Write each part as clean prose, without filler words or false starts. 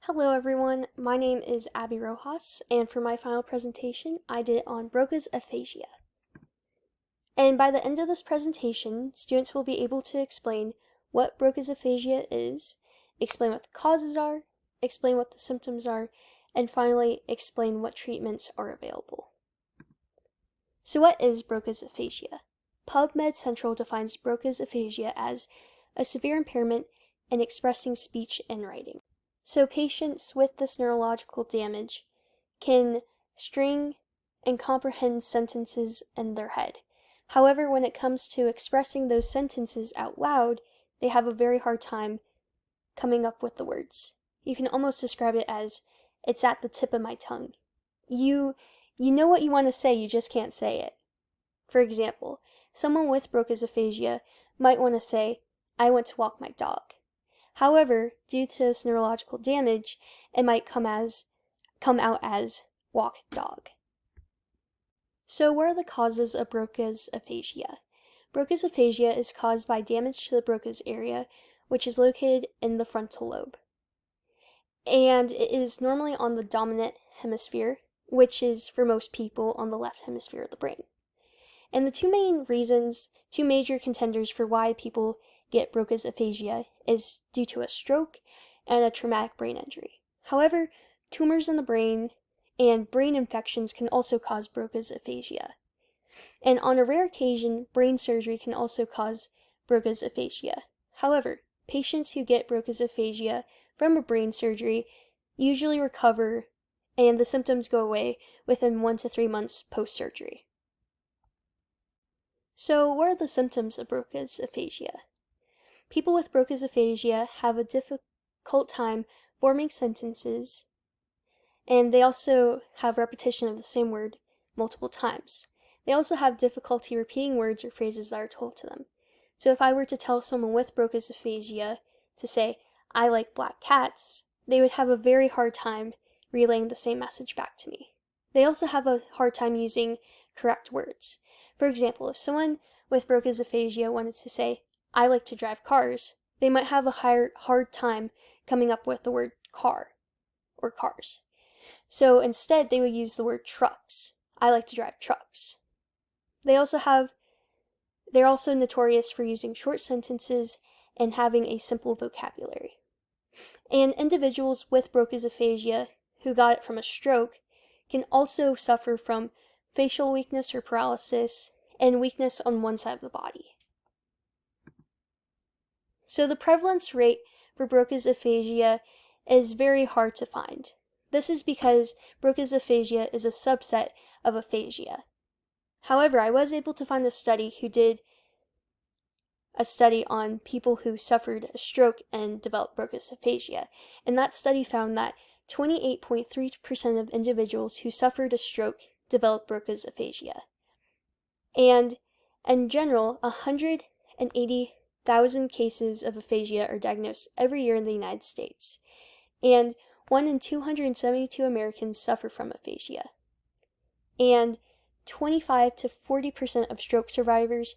Hello everyone, my name is Abby Rojas, and for my final presentation, I did it on Broca's aphasia. And by the end of this presentation, students will be able to explain what Broca's aphasia is, explain what the causes are, explain what the symptoms are, and finally explain what treatments are available. So what is Broca's aphasia? PubMed Central defines Broca's aphasia as a severe impairment in expressing speech and writing. So patients with this neurological damage can string and comprehend sentences in their head. However, when it comes to expressing those sentences out loud, they have a very hard time coming up with the words. You can almost describe it as, it's at the tip of my tongue. You know what you want to say, you just can't say it. For example, someone with Broca's aphasia might want to say, I went to walk my dog. However, due to this neurological damage, it might come out as walk dog. So what are the causes of Broca's aphasia? Broca's aphasia is caused by damage to the Broca's area, which is located in the frontal lobe. And it is normally on the dominant hemisphere, which is for most people on the left hemisphere of the brain. And the two major contenders for why people get Broca's aphasia is due to a stroke and a traumatic brain injury. However, tumors in the brain and brain infections can also cause Broca's aphasia. And on a rare occasion, brain surgery can also cause Broca's aphasia. However, patients who get Broca's aphasia from a brain surgery usually recover and the symptoms go away within 1 to 3 months post-surgery. So what are the symptoms of Broca's aphasia? People with Broca's aphasia have a difficult time forming sentences, and they also have repetition of the same word multiple times. They also have difficulty repeating words or phrases that are told to them. So if I were to tell someone with Broca's aphasia to say, I like black cats, they would have a very hard time relaying the same message back to me. They also have a hard time using correct words. For example, if someone with Broca's aphasia wanted to say, I like to drive cars, they might have a hard time coming up with the word car or cars. So instead, they would use the word trucks. I like to drive trucks. They're also notorious for using short sentences and having a simple vocabulary. And individuals with Broca's aphasia who got it from a stroke can also suffer from facial weakness or paralysis and weakness on one side of the body. So the prevalence rate for Broca's aphasia is very hard to find. This is because Broca's aphasia is a subset of aphasia. However, I was able to find a study who did a study on people who suffered a stroke and developed Broca's aphasia, and that study found that 28.3% of individuals who suffered a stroke developed Broca's aphasia. And in general, 180,000 cases of aphasia are diagnosed every year in the United States, and 1 in 272 Americans suffer from aphasia. And 25 to 40% of stroke survivors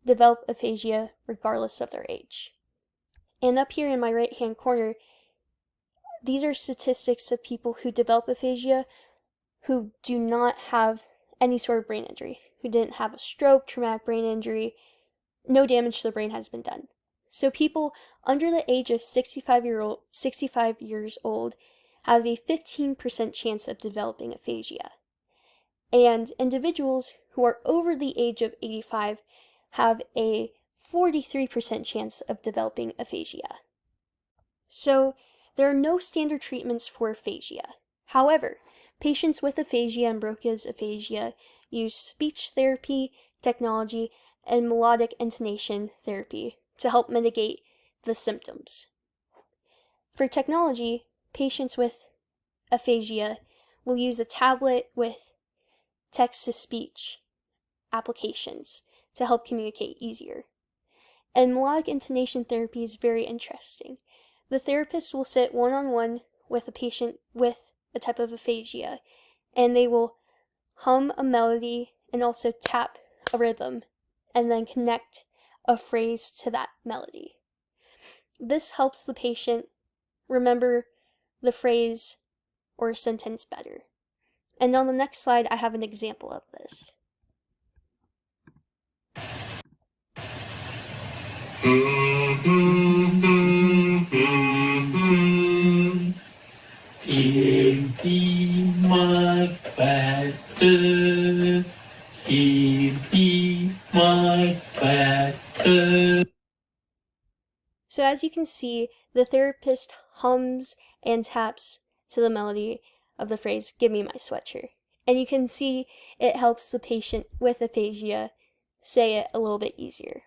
develop aphasia regardless of their age. And up here in my right-hand corner, these are statistics of people who develop aphasia who do not have any sort of brain injury, who didn't have a stroke, traumatic brain injury, no damage to the brain has been done. So people under the age of 65 years old have a 15% chance of developing aphasia. And individuals who are over the age of 85 have a 43% chance of developing aphasia. So there are no standard treatments for aphasia. However, patients with aphasia and Broca's aphasia use speech therapy, technology, and melodic intonation therapy to help mitigate the symptoms. For technology, patients with aphasia will use a tablet with text-to-speech applications to help communicate easier. And melodic intonation therapy is very interesting. The therapist will sit one-on-one with a patient with a type of aphasia, and they will hum a melody and also tap a rhythm, and then connect a phrase to that melody. This helps the patient remember the phrase or sentence better. And on the next slide, I have an example of this. It'd be much better. It'd be much better. So as you can see, the therapist hums and taps to the melody of the phrase, "Give me my sweatshirt." And you can see it helps the patient with aphasia say it a little bit easier.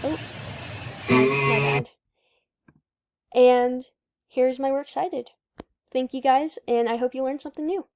Oh, my bad. And here's my works cited. Thank you guys, and I hope you learned something new.